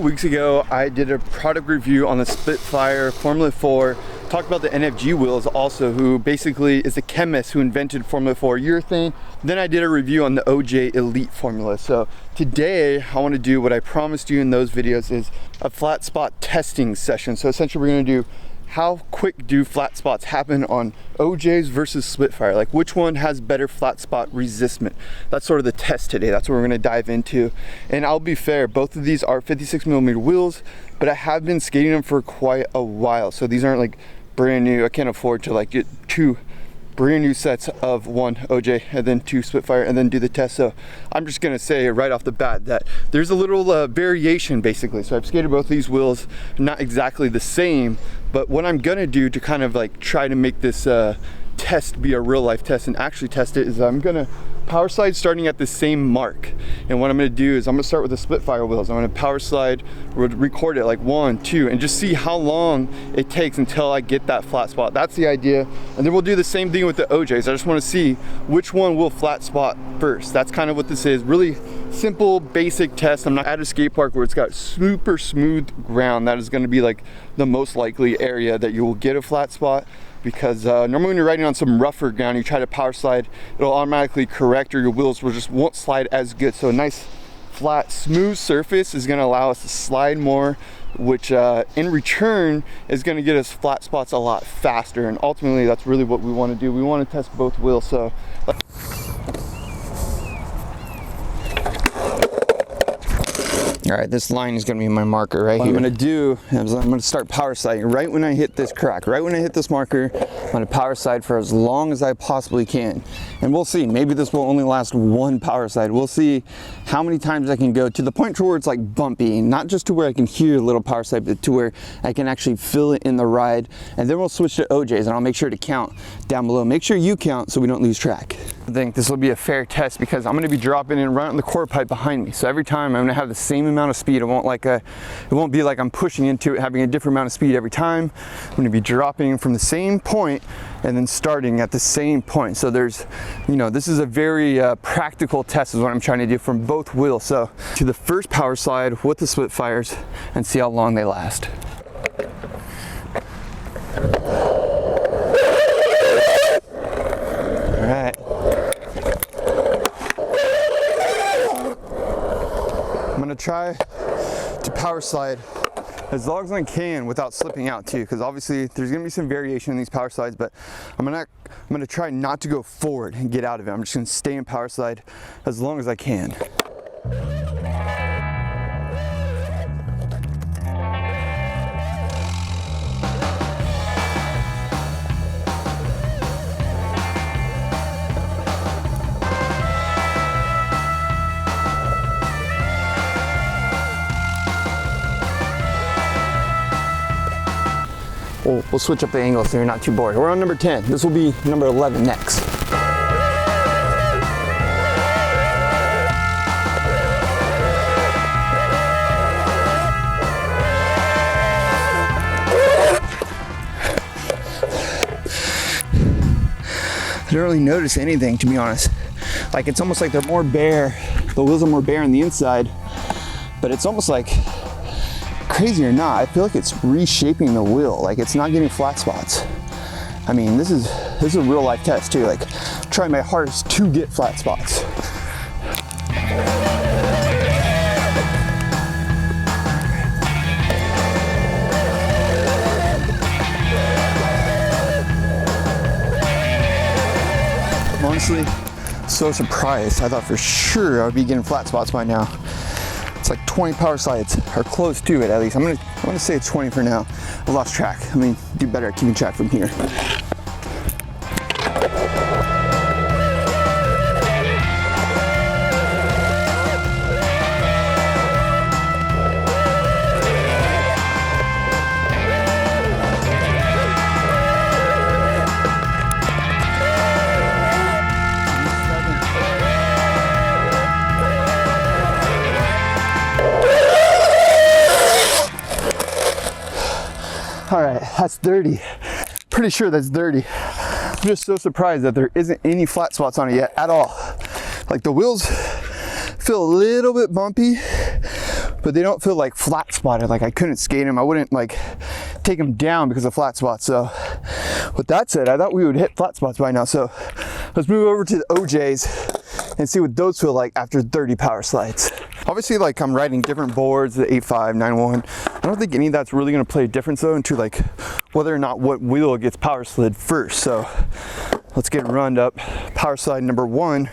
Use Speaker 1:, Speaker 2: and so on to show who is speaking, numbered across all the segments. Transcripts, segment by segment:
Speaker 1: weeks ago, I did a product review on the Spitfire Formula 4, talked about the NFG wheels also, who basically is the chemist who invented Formula 4 urethane. Then I did a review on the OJ Elite formula. So today I want to do what I promised you in those videos, is a flat spot testing session. So essentially we're going to do how quick do flat spots happen on OJs versus Spitfire, like which one has better flat spot resistance. That's sort of the test today. That's what we're going to dive into. And I'll be fair, both of these are 56mm wheels, but I have been skating them for quite a while, so these aren't like brand new. I can't afford to like get two brand new sets of one OJ and then two Spitfire and then do the test. So I'm just gonna say right off the bat that there's a little variation basically. So I've skated both these wheels, not exactly the same, but what I'm gonna do to kind of like try to make this test be a real life test and actually test it is I'm gonna power slide starting at the same mark. And what I'm gonna do is I'm gonna start with the Spitfire wheels. I'm gonna power slide, record it like 1, 2, and just see how long it takes until I get that flat spot. That's the idea. And then we'll do the same thing with the OJs. I just wanna see which one will flat spot first. That's kind of what this is. Really simple, basic test. I'm not at a skate park where it's got super smooth ground. That is gonna be like the most likely area that you will get a flat spot, because normally when you're riding on some rougher ground, you try to power slide, it'll automatically correct, or your wheels won't slide as good. So a nice flat smooth surface is going to allow us to slide more, which in return is going to get us flat spots a lot faster. And ultimately that's really what we want to do. We want to test both wheels. So all right, this line is gonna be my marker right here. What I'm gonna do is I'm gonna start power sliding right when I hit this crack, right when I hit this marker. I'm gonna power slide for as long as I possibly can. And we'll see, maybe this will only last one power slide. We'll see how many times I can go to the point to where it's like bumpy, not just to where I can hear a little power slide, but to where I can actually feel it in the ride. And then we'll switch to OJs and I'll make sure to count down below. Make sure you count so we don't lose track. I think this will be a fair test because I'm gonna be dropping in right on the quarter pipe behind me. So every time I'm gonna have the same amount of speed. It won't be like I'm pushing into it, having a different amount of speed every time. I'm gonna be dropping from the same point and then starting at the same point. So there's, this is a very practical test is what I'm trying to do from both wheels. So to the first power slide with the Spitfires and see how long they last. All right. I'm gonna try to power slide as long as I can without slipping out too, because obviously there's gonna be some variation in these power slides, but I'm gonna try not to go forward and get out of it. I'm just gonna stay in power slide as long as I can. We'll switch up the angle so you're not too bored. We're on number 10. This will be number 11 next. I don't really notice anything, to be honest. Like, it's almost like they're more bare. The wheels are more bare on the inside, but it's almost like, crazy or not, I feel like it's reshaping the wheel. Like, it's not getting flat spots. I mean, this is a real life test too. Like, trying my hardest to get flat spots. Honestly, so surprised. I thought for sure I would be getting flat spots by now. It's like 20 power slides, or close to it at least. I'm gonna say it's 20 for now. I lost track. I mean, do better at keeping track from here. All right, that's 30. Pretty sure that's 30. I'm just so surprised that there isn't any flat spots on it yet at all. Like, the wheels feel a little bit bumpy, but they don't feel like flat spotted. Like I couldn't skate them. I wouldn't like take them down because of flat spots. So with that said, I thought we would hit flat spots by now. So let's move over to the OJs and see what those feel like after 30 power slides. Obviously, like I'm riding different boards, the 8.5, 9.1. I don't think any of that's really gonna play a difference though into like whether or not what wheel gets power slid first. So let's get runned up. Power slide number 1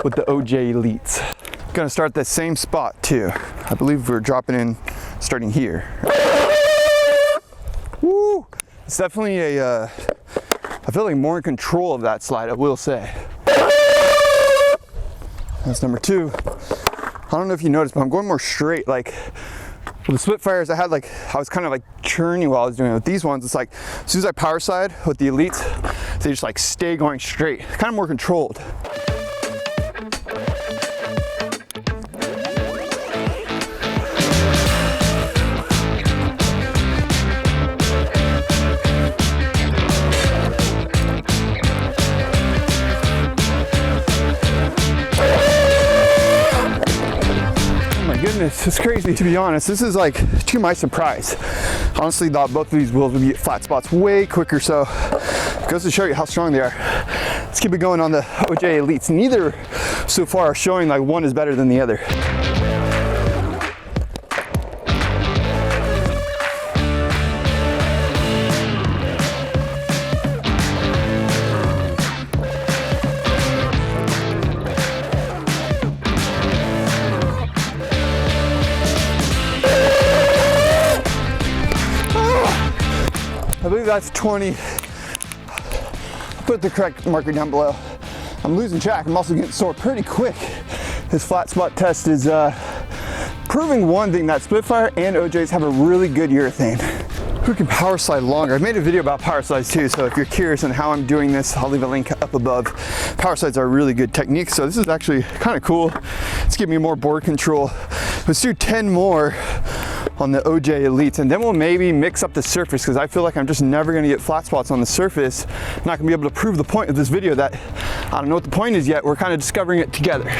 Speaker 1: with the OJ Elites. Gonna start the same spot too. I believe we're dropping in, starting here. Woo! It's definitely a, I feel like more in control of that slide, I will say. That's number 2. I don't know if you noticed, but I'm going more straight. Like with the Spitfires, I was kind of like churning while I was doing it. With these ones, it's like as soon as I power slide with the Elites, they just like stay going straight, kind of more controlled. It's crazy, to be honest. This is like to my surprise. Honestly thought both of these wheels would be at flat spots way quicker, so it goes to show you how strong they are. Let's keep it going on the OJ Elites. Neither so far are showing like one is better than the other. I believe that's 20. Put the correct marker down below. I'm losing track. I'm also getting sore pretty quick. This flat spot test is proving one thing, that Spitfire and OJs have a really good urethane. Who can power slide longer? I made a video about power slides too, so if you're curious on how I'm doing this, I'll leave a link up above. Power slides are a really good technique, so this is actually kind of cool. It's giving me more board control. Let's do 10 more on the OJ Elites, and then we'll maybe mix up the surface, because I feel like I'm just never gonna get flat spots on the surface. I'm not gonna be able to prove the point of this video that I don't know what the point is yet. We're kind of discovering it together.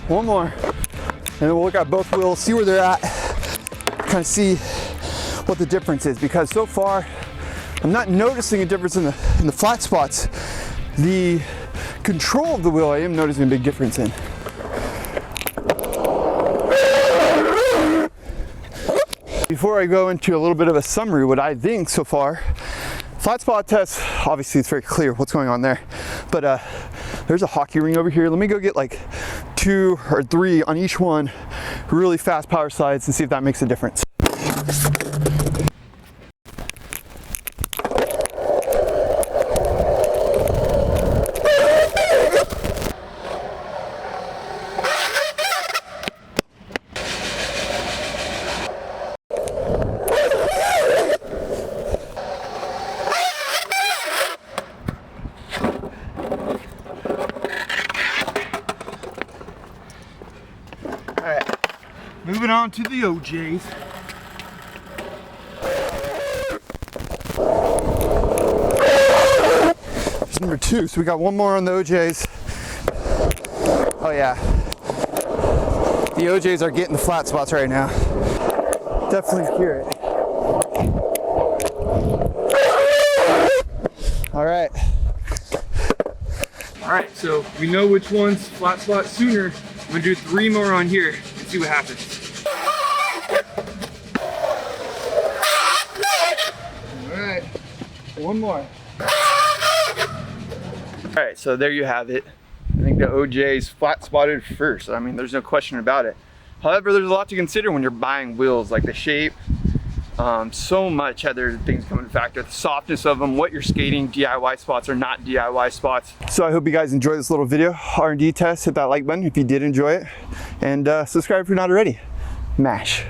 Speaker 1: One more, and then we'll look at both wheels, see where they're at, kind of see what the difference is, because so far I'm not noticing a difference in the flat spots. The control of the wheel I am noticing a big difference in. Before I go into a little bit of a summary, what I think so far, flat spot test, obviously it's very clear what's going on there, but there's a hockey ring over here. Let me go get like 2 or 3 on each one, really fast power slides, and see if that makes a difference. Moving on to the OJs. There's number 2, so we got one more on the OJs. Oh yeah. The OJs are getting the flat spots right now. Definitely hear it. All right. All right, so we know which one's flat spot sooner. I'm gonna do 3 more on here and see what happens. All right, one more. All right, so there you have it. I think the OJ's flat spotted first. I mean, there's no question about it. However, there's a lot to consider when you're buying wheels, like the shape. So much other things come into factor. The softness of them, what you're skating, DIY spots or not DIY spots. So I hope you guys enjoyed this little video. R&D test, hit that like button if you did enjoy it. And subscribe if you're not already. Mash.